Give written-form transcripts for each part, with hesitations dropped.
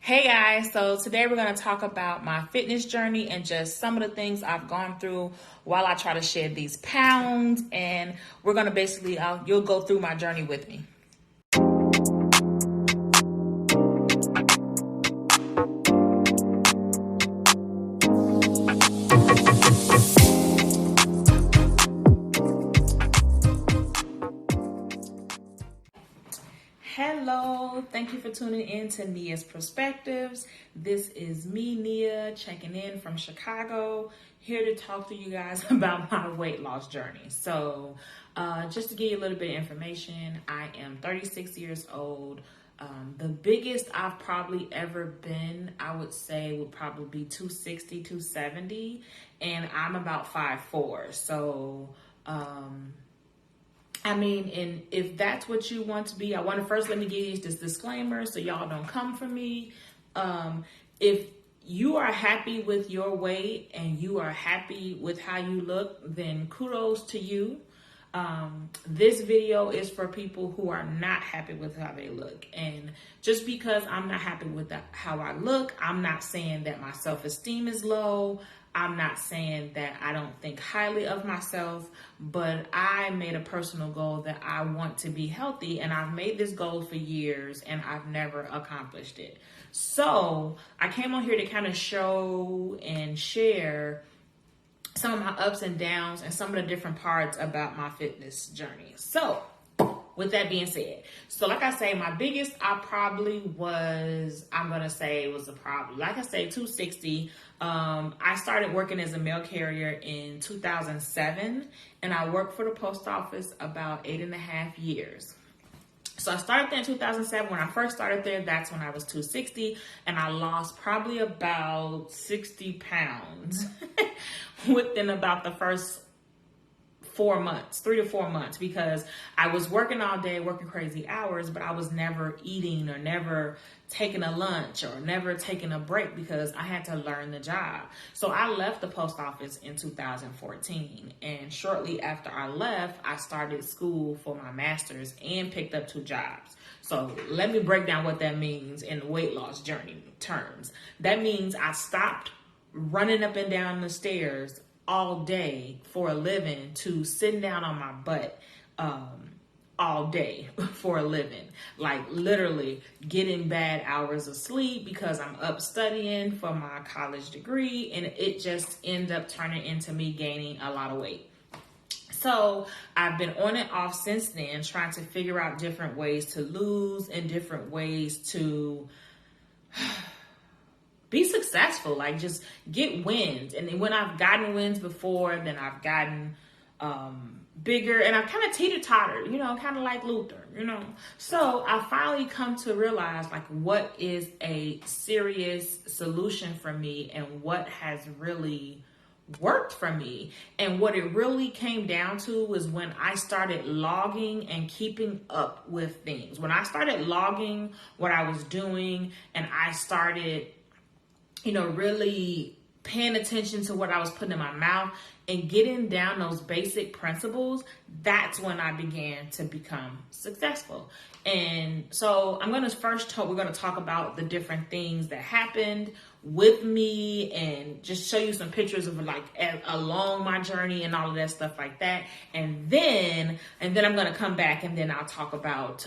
Hey guys, so today we're going to talk about my fitness journey and just some of the things I've gone through while I try to shed these pounds. And we're going to basically, you'll go through my journey with me. Hello, thank you for tuning in to Nia's Perspectives. This is me, Nia, checking in from Chicago, here to talk to you guys about my weight loss journey. So, just to give you a little bit of information, I am 36 years old. The biggest I've probably ever been, I would say, would probably be 260, 270, and I'm about 5'4". So, and if that's what you want to be, I want to first let me give you this disclaimer so y'all don't come for me. If you are happy with your weight and you are happy with how you look, then kudos to you. This video is for people who are not happy with how they look. And just because I'm not happy with how I look, I'm not saying that my self-esteem is low. I'm not saying that I don't think highly of myself, but I made a personal goal that I want to be healthy, and I've made this goal for years and I've never accomplished it. So I came on here to kind of show and share some of my ups and downs and some of the different parts about my fitness journey. So with that being said, so like I say, my biggest I probably was, I'm going to say it was a problem. Like I say, 260. I started working as a mail carrier in 2007, and I worked for the post office about 8.5 years. So I started there in 2007. When I first started there, that's when I was 260, and I lost probably about 60 pounds within about the first 4 months, 3 to 4 months, because I was working all day, working crazy hours, but I was never eating or never taking a lunch or never taking a break because I had to learn the job. So I left the post office in 2014. And shortly after I left, I started school for my master's and picked up 2 jobs. So let me break down what that means in weight loss journey terms. That means I stopped running up and down the stairs all day for a living to sitting down on my butt all day for a living, like literally getting bad hours of sleep because I'm up studying for my college degree, and it just ended up turning into me gaining a lot of weight. So I've been on and off since then, trying to figure out different ways to lose and different ways to be successful, like just get wins. And then when I've gotten wins before, then I've gotten bigger, and I kind of teeter-tottered, kind of like Luther, So I finally come to realize like what is a serious solution for me and what has really worked for me. And what it really came down to was when I started logging and keeping up with things. When I started logging what I was doing, and I started really paying attention to what I was putting in my mouth and getting down those basic principles, that's when I began to become successful. And so we're going to talk about the different things that happened with me and just show you some pictures of like along my journey and all of that stuff like that. And then I'm going to come back, and then I'll talk about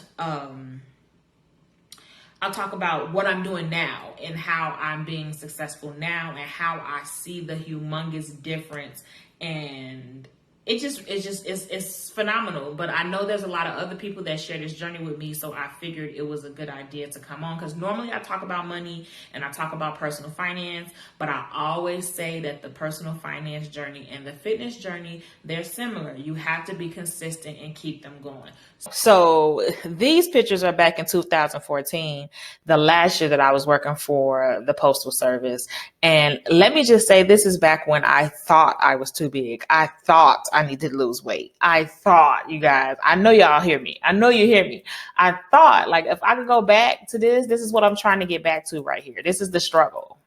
what I'm doing now and how I'm being successful now and how I see the humongous difference. And it's phenomenal. But I know there's a lot of other people that share this journey with me, so I figured it was a good idea to come on, because normally I talk about money and I talk about personal finance, but I always say that the personal finance journey and the fitness journey, they're similar. You have to be consistent and keep them going. So these pictures are back in 2014, the last year that I was working for the Postal Service. And let me just say, this is back when I thought I was too big. I thought I needed to lose weight. I thought, you guys, I know y'all hear me. I know you hear me. I thought, like, if I could go back to this is what I'm trying to get back to right here. This is the struggle.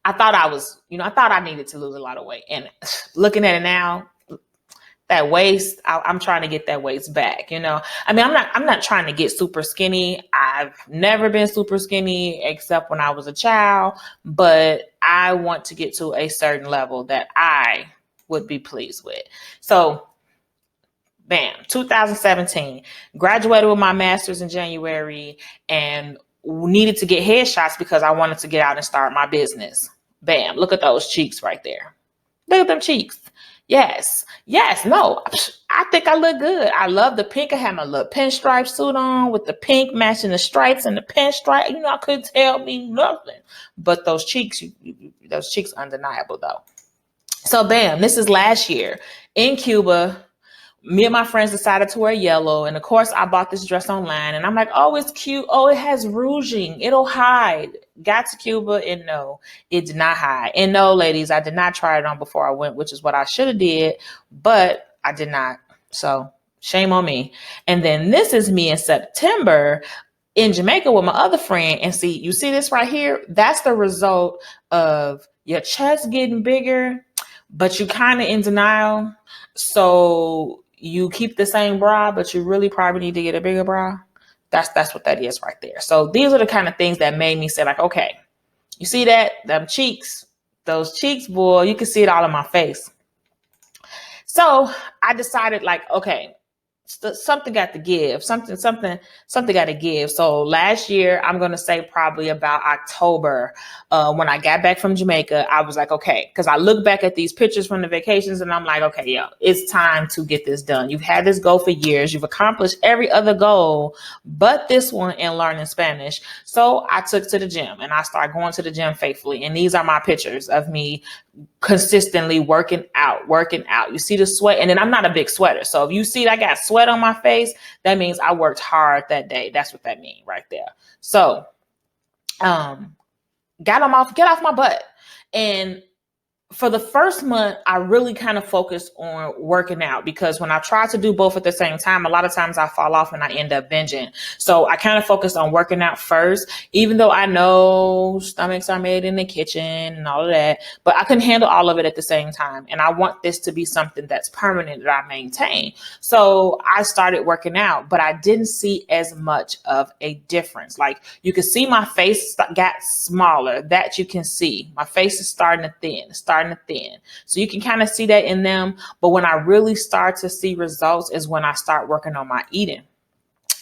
I thought I thought I needed to lose a lot of weight. And looking at it now, that waist, I'm trying to get that waist back, you know. I mean, I'm not trying to get super skinny. I've never been super skinny except when I was a child, but I want to get to a certain level that I would be pleased with. So bam, 2017, graduated with my master's in January and needed to get headshots because I wanted to get out and start my business. Bam, look at those cheeks right there. Look at them cheeks. Yes, yes, no, I think I look good. I love the pink. I had my little pinstripe suit on with the pink matching the stripes and the pinstripe. You know, I couldn't tell me nothing. But those cheeks, those cheeks undeniable though. So bam, this is last year in Cuba. Me and my friends decided to wear yellow. And of course, I bought this dress online and I'm like, oh, it's cute. Oh, it has rouging. It'll hide. Got to Cuba and no, it did not hide. And no, ladies, I did not try it on before I went, which is what I should have did, but I did not. So shame on me. And then this is me in September in Jamaica with my other friend. And see, you see this right here? That's the result of your chest getting bigger, but you kind of in denial. So you keep the same bra, but you really probably need to get a bigger bra. That's what that is right there. So these are the kind of things that made me say like, okay, you see that? Them cheeks, those cheeks, boy, you can see it all on my face. So I decided like, okay, something got to give. Something got to give. So last year, I'm going to say probably about October, when I got back from Jamaica, I was like, okay, because I look back at these pictures from the vacations and I'm like, okay, yo, it's time to get this done. You've had this goal for years. You've accomplished every other goal, but this one in learning Spanish. So I took to the gym and I started going to the gym faithfully. And these are my pictures of me consistently working out. You see the sweat, and then I'm not a big sweater. So if you see I got sweat on my face, that means I worked hard that day. That's what that means right there. So, get off my butt. And for the first month, I really kind of focused on working out because when I try to do both at the same time, a lot of times I fall off and I end up binging. So I kind of focused on working out first, even though I know stomachs are made in the kitchen and all of that, but I couldn't handle all of it at the same time. And I want this to be something that's permanent that I maintain. So I started working out, but I didn't see as much of a difference. Like you can see my face got smaller. That you can see. My face is starting to thin. So you can kind of see that in them. But when I really start to see results is when I start working on my eating.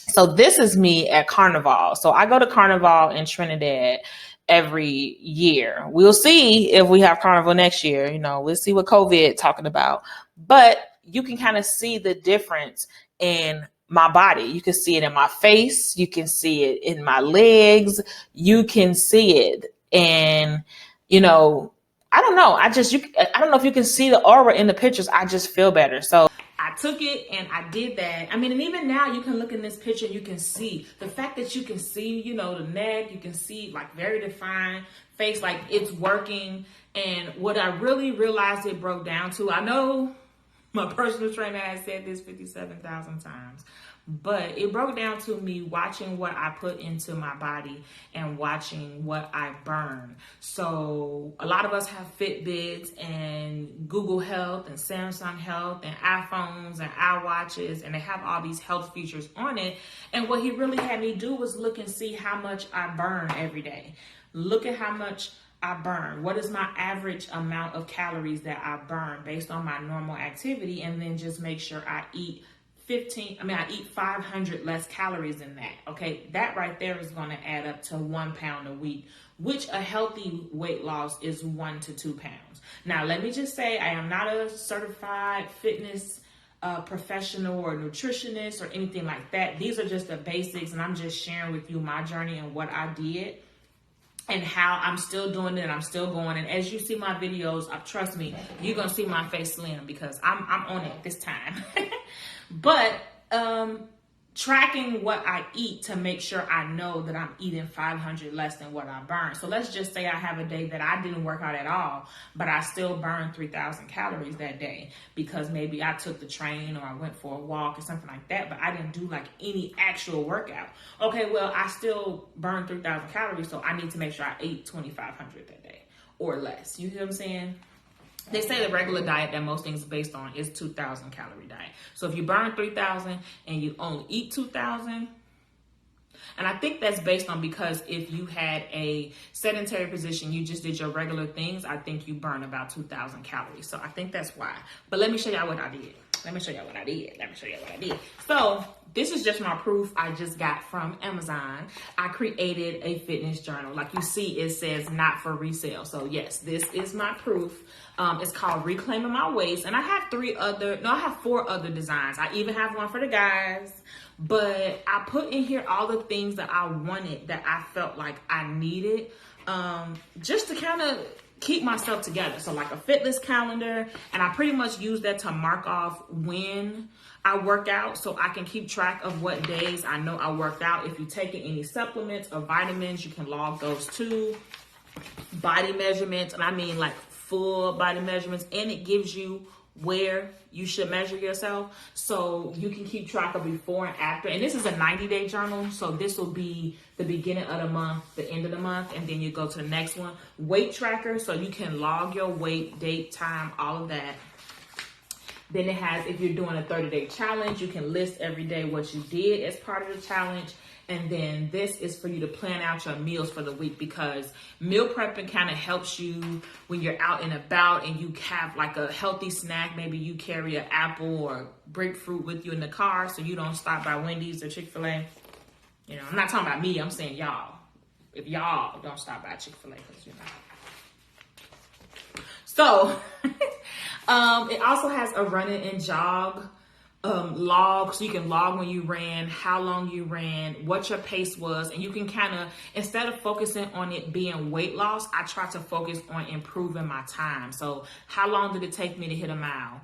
So this is me at Carnival. So I go to Carnival in Trinidad every year. We'll see if we have Carnival next year. You know, we'll see what COVID talking about. But you can kind of see the difference in my body. You can see it in my face. You can see it in my legs. You can see it. And, you know, I don't know. I don't know if you can see the aura in the pictures. I just feel better. So I took it and I did that. I mean, and even now you can look in this picture and you can see the fact that you can see, you know, the neck, you can see like very defined face, like it's working. And what I really realized it broke down to, I know my personal trainer has said this 57,000 times, but it broke down to me watching what I put into my body and watching what I burn. So a lot of us have Fitbits and Google Health and Samsung Health and iPhones and iWatches, and they have all these health features on it. And what he really had me do was look and see how much I burn every day. Look at how much I burn. What is my average amount of calories that I burn based on my normal activity? And then just make sure I eat 500 less calories than that. Okay. That right there is going to add up to 1 pound a week, which a healthy weight loss is 1 to 2 pounds. Now, let me just say, I am not a certified fitness professional or nutritionist or anything like that. These are just the basics. And I'm just sharing with you my journey and what I did and how I'm still doing it and I'm still going. And as you see my videos, trust me, you're going to see my face slim because I'm on it this time. But tracking what I eat to make sure I know that I'm eating 500 less than what I burn. So let's just say I have a day that I didn't work out at all, but I still burned 3,000 calories that day because maybe I took the train or I went for a walk or something like that, but I didn't do like any actual workout. Okay, well, I still burned 3,000 calories, so I need to make sure I ate 2,500 that day or less. You see what I'm saying? They say the regular diet that most things are based on is 2,000 calorie diet. So if you burn 3,000 and you only eat 2,000, and I think that's based on, because if you had a sedentary position, you just did your regular things, I think you burn about 2,000 calories. So I think that's why. But let me show y'all what I did. So this is just my proof I just got from Amazon. I created a fitness journal. Like you see, it says not for resale. So yes, this is my proof. It's called Reclaiming My Waist. And I have I have 4 other designs. I even have one for the guys. But I put in here all the things that I wanted, that I felt like I needed, just to kind of keep myself together. So like a fitness calendar, and I pretty much use that to mark off when I work out, so I can keep track of what days I know I worked out. If you're taking any supplements or vitamins, you can log those too. Body measurements, and I mean like full body measurements, and it gives you where you should measure yourself, so you can keep track of before and after. And this is a 90-day journal, so this will be the beginning of the month, the end of the month, and then you go to the next one. Weight tracker, so you can log your weight, date, time, all of that. Then it has, if you're doing a 30-day challenge, you can list every day what you did as part of the challenge. And then this is for you to plan out your meals for the week, because meal prepping kind of helps you when you're out and about and you have like a healthy snack. Maybe you carry an apple or grapefruit with you in the car, so you don't stop by Wendy's or Chick-fil-A. You know, I'm not talking about me. I'm saying y'all. If y'all don't stop by Chick-fil-A, because you know. So it also has a running and jog log, so you can log when you ran, how long you ran, what your pace was, and you can kind of, instead of focusing on it being weight loss, I try to focus on improving my time. So how long did it take me to hit a mile?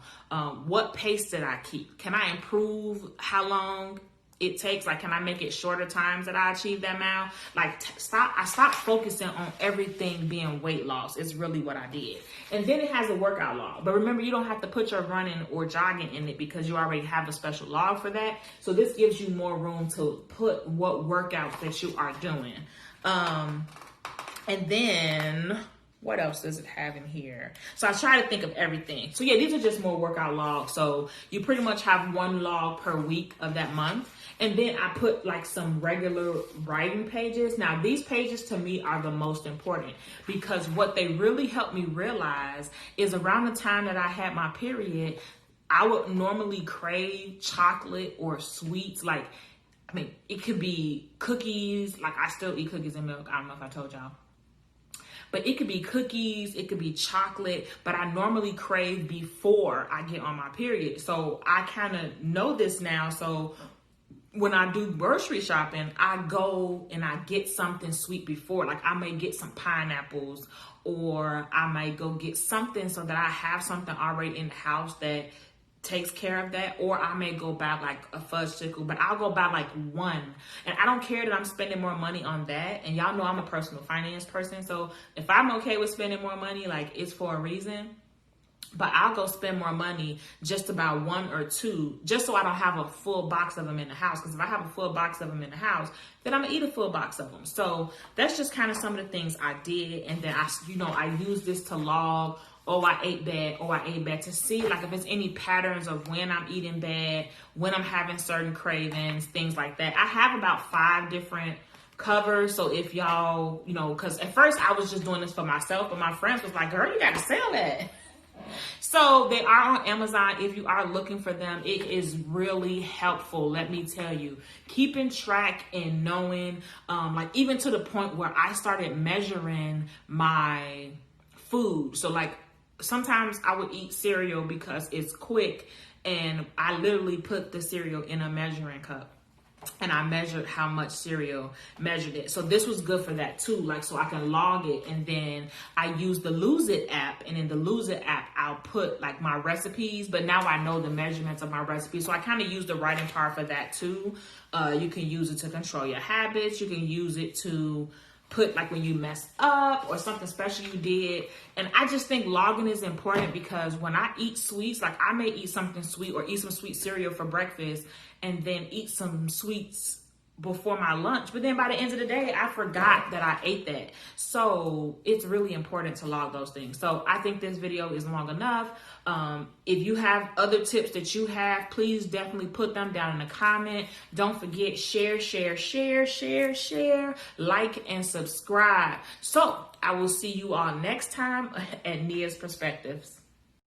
What pace did I keep? Can I improve how long it takes? Like, can I make it shorter times that I achieve that mile? Like, I stopped focusing on everything being weight loss. It's really what I did. And then it has a workout log. But remember, you don't have to put your running or jogging in it, because you already have a special log for that. So this gives you more room to put what workouts that you are doing. And then what else does it have in here? So I try to think of everything. So yeah, these are just more workout logs. So you pretty much have one log per week of that month. And then I put like some regular writing pages. Now these pages to me are the most important, because what they really helped me realize is around the time that I had my period, I would normally crave chocolate or sweets. Like, I mean, it could be cookies. Like, I still eat cookies and milk. I don't know if I told y'all. But it could be cookies, it could be chocolate, but I normally crave before I get on my period. So I kind of know this now. So when I do grocery shopping, I go and I get something sweet before. Like, I may get some pineapples, or I might go get something so that I have something already in the house that takes care of that. Or I may go buy like a fudgesicle, but I'll go buy like one, and I don't care that I'm spending more money on that. And y'all know I'm a personal finance person, so if I'm okay with spending more money, like, it's for a reason. But I'll go spend more money just to buy one or two, just so I don't have a full box of them in the house. Because if I have a full box of them in the house, then I'm gonna eat a full box of them. So that's just kind of some of the things I did. And then I use this to log, oh, I ate bad, to see like if there's any patterns of when I'm eating bad, when I'm having certain cravings, things like that. I have about 5 different covers. So if y'all, because at first I was just doing this for myself, but my friends was like, girl, you got to sell that. So they are on Amazon. If you are looking for them, it is really helpful. Let me tell you, keeping track and knowing, like, even to the point where I started measuring my food. So like, sometimes I would eat cereal because it's quick, and I literally put the cereal in a measuring cup, and I measured how much cereal, measured it. So this was good for that too, like, so I can log it. And then I use the Lose It app, and in the Lose It app, I'll put like my recipes, but now I know the measurements of my recipes. So I kind of use the writing part for that too. You can use it to control your habits. You can use it to put like when you mess up or something special you did. And I just think logging is important, because when I eat sweets, like, I may eat something sweet or eat some sweet cereal for breakfast, and then eat some sweets before my lunch, but then by the end of the day, I forgot that I ate that. So it's really important to log those things. So I think this video is long enough. If you have other tips that you have, please definitely put them down in the comment. Don't forget, share, like, and subscribe. So I will see you all next time at Nia's Perspectives.